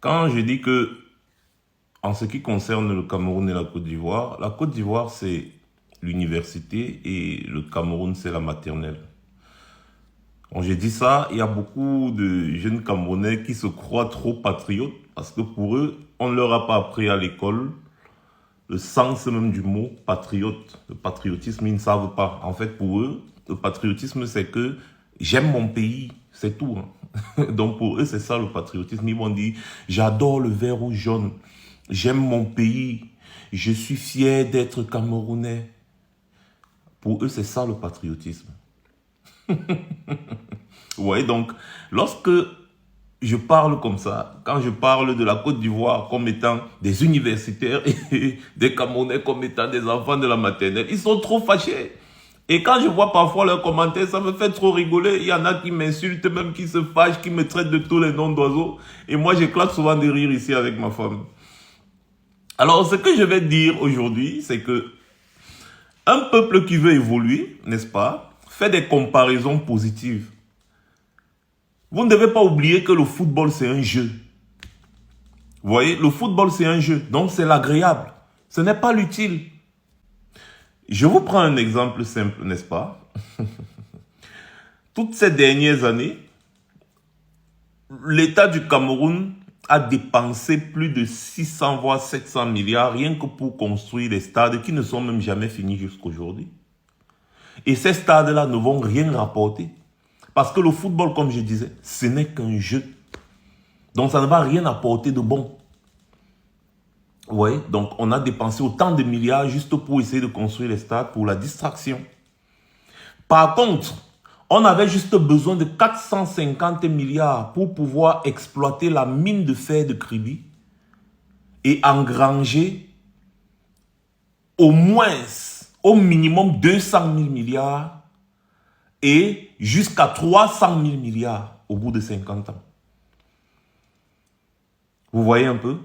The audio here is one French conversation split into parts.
Quand je dis que, en ce qui concerne le Cameroun et la Côte d'Ivoire, c'est l'université et le Cameroun, c'est la maternelle. Quand j'ai dit ça, il y a beaucoup de jeunes Camerounais qui se croient trop patriotes parce que pour eux, on ne leur a pas appris à l'école le sens même du mot patriote. Le patriotisme, ils ne savent pas. En fait, pour eux, le patriotisme, c'est que j'aime mon pays, c'est tout. Donc pour eux, c'est ça le patriotisme. Ils vont dire, j'adore le vert ou jaune, j'aime mon pays, je suis fier d'être Camerounais. Pour eux, c'est ça le patriotisme. Ouais, donc, lorsque je parle comme ça, quand je parle de la Côte d'Ivoire comme étant des universitaires et des Camerounais comme étant des enfants de la maternelle, ils sont trop fâchés. Et quand je vois parfois leurs commentaires, ça me fait trop rigoler. Il y en a qui m'insultent, même qui se fâchent, qui me traitent de tous les noms d'oiseaux. Et moi, j'éclate souvent de rire ici avec ma femme. Alors, ce que je vais dire aujourd'hui, c'est que un peuple qui veut évoluer, n'est-ce pas, fait des comparaisons positives. Vous ne devez pas oublier que le football, c'est un jeu. Vous voyez, le football, c'est un jeu. Donc, c'est l'agréable. Ce n'est pas l'utile. Je vous prends un exemple simple, n'est-ce pas? Toutes ces dernières années, l'État du Cameroun a dépensé plus de 600 voire 700 milliards rien que pour construire des stades qui ne sont même jamais finis jusqu'aujourd'hui. Et ces stades-là ne vont rien rapporter. Parce que le football, comme je disais, ce n'est qu'un jeu. Donc ça ne va rien apporter de bon. Oui, donc on a dépensé autant de milliards juste pour essayer de construire les stades pour la distraction. Par contre, on avait juste besoin de 450 milliards pour pouvoir exploiter la mine de fer de Kribi et engranger au moins, au minimum 200 000 milliards et jusqu'à 300 000 milliards au bout de 50 ans. Vous voyez un peu?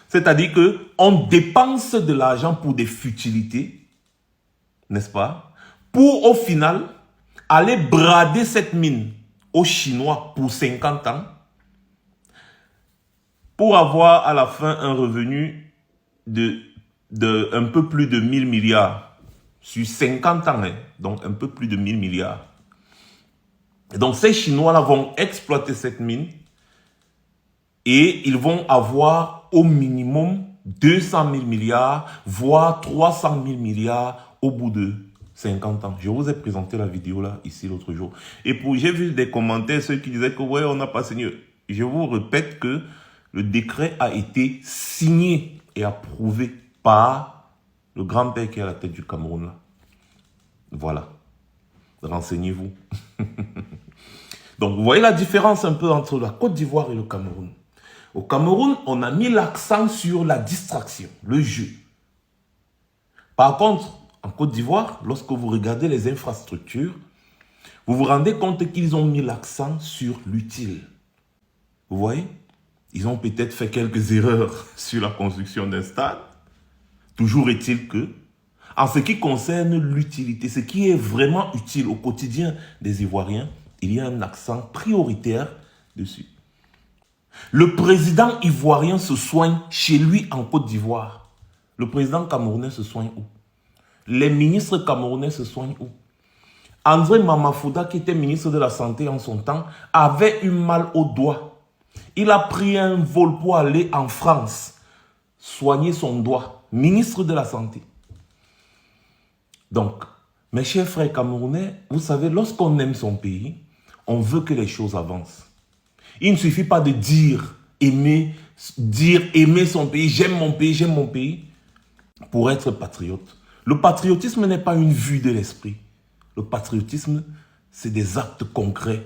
C'est-à-dire qu'on dépense de l'argent pour des futilités, n'est-ce pas? Pour au final aller brader cette mine aux Chinois pour 50 ans, pour avoir à la fin un revenu de un peu plus de 1000 milliards sur 50 ans, hein, donc un peu plus de 1000 milliards. Et donc ces Chinois-là vont exploiter cette mine et ils vont avoir au minimum 200 000 milliards, voire 300 000 milliards au bout de 50 ans. Je vous ai présenté la vidéo là, ici l'autre jour. Et j'ai vu des commentaires, ceux qui disaient que ouais, on n'a pas signé. Je vous répète que le décret a été signé et approuvé par le grand-père qui est à la tête du Cameroun là. Voilà. Renseignez-vous. Donc, vous voyez la différence un peu entre la Côte d'Ivoire et le Cameroun. Au Cameroun, on a mis l'accent sur la distraction, le jeu. Par contre, en Côte d'Ivoire, lorsque vous regardez les infrastructures, vous vous rendez compte qu'ils ont mis l'accent sur l'utile. Vous voyez? Ils ont peut-être fait quelques erreurs sur la construction d'un stade. Toujours est-il que, en ce qui concerne l'utilité, ce qui est vraiment utile au quotidien des Ivoiriens, il y a un accent prioritaire dessus. Le président ivoirien se soigne chez lui en Côte d'Ivoire. Le président camerounais se soigne où? Les ministres camerounais se soignent où? André Mamafouda, qui était ministre de la Santé en son temps, avait eu mal au doigt. Il a pris un vol pour aller en France soigner son doigt. Ministre de la Santé. Donc, mes chers frères camerounais, vous savez, lorsqu'on aime son pays, on veut que les choses avancent. Il ne suffit pas de dire aimer son pays, j'aime mon pays, pour être patriote. Le patriotisme n'est pas une vue de l'esprit. Le patriotisme, c'est des actes concrets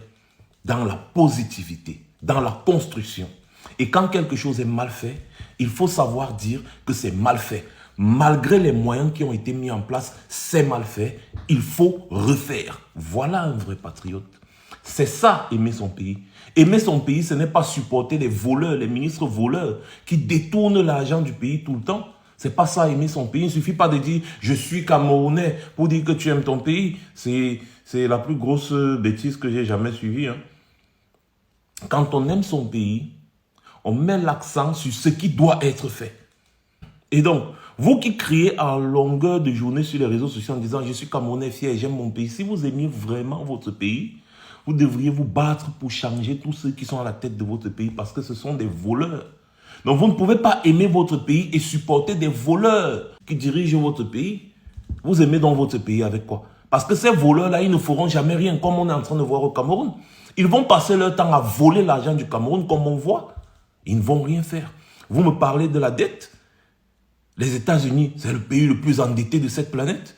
dans la positivité, dans la construction. Et quand quelque chose est mal fait, il faut savoir dire que c'est mal fait. Malgré les moyens qui ont été mis en place, c'est mal fait. Il faut refaire. Voilà un vrai patriote. C'est ça, aimer son pays. Aimer son pays, ce n'est pas supporter les voleurs, les ministres voleurs qui détournent l'argent du pays tout le temps. C'est pas ça, aimer son pays. Il ne suffit pas de dire « je suis Camerounais » pour dire que tu aimes ton pays. C'est la plus grosse bêtise que j'ai jamais suivie. Hein. Quand on aime son pays, on met l'accent sur ce qui doit être fait. Et donc, vous qui criez à longueur de journée sur les réseaux sociaux en disant « Je suis Camerounais fier, j'aime mon pays », si vous aimiez vraiment votre pays, vous devriez vous battre pour changer tous ceux qui sont à la tête de votre pays parce que ce sont des voleurs. Donc, vous ne pouvez pas aimer votre pays et supporter des voleurs qui dirigent votre pays. Vous aimez donc votre pays avec quoi? Parce que ces voleurs-là, ils ne feront jamais rien comme on est en train de voir au Cameroun. Ils vont passer leur temps à voler l'argent du Cameroun comme on voit. Ils ne vont rien faire. Vous me parlez de la dette. Les États-Unis, c'est le pays le plus endetté de cette planète.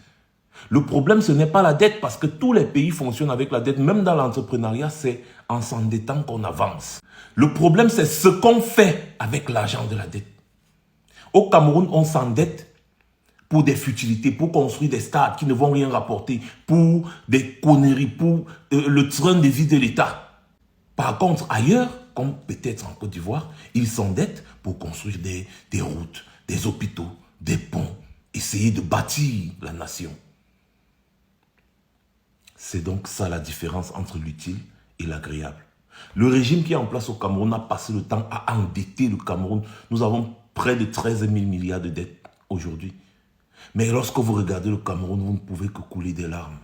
Le problème, ce n'est pas la dette, parce que tous les pays fonctionnent avec la dette. Même dans l'entrepreneuriat, c'est en s'endettant qu'on avance. Le problème, c'est ce qu'on fait avec l'argent de la dette. Au Cameroun, on s'endette pour des futilités, pour construire des stades qui ne vont rien rapporter, pour des conneries, pour le train de vie de l'État. Par contre, ailleurs, comme peut-être en Côte d'Ivoire, ils s'endettent pour construire des routes, des hôpitaux, des ponts, essayer de bâtir la nation. C'est donc ça la différence entre l'utile et l'agréable. Le régime qui est en place au Cameroun a passé le temps à endetter le Cameroun. Nous avons près de 13 000 milliards de dettes aujourd'hui. Mais lorsque vous regardez le Cameroun, vous ne pouvez que couler des larmes.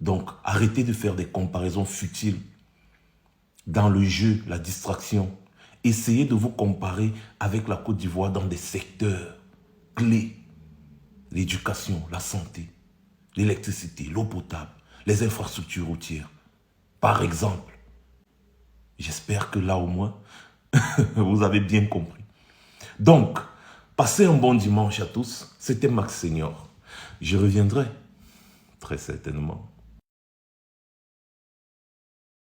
Donc, arrêtez de faire des comparaisons futiles. Dans le jeu, la distraction. Essayez de vous comparer avec la Côte d'Ivoire dans des secteurs clés. L'éducation, la santé, l'électricité, l'eau potable, les infrastructures routières. Par exemple, j'espère que là au moins, vous avez bien compris. Donc, passez un bon dimanche à tous. C'était Max Senior. Je reviendrai très certainement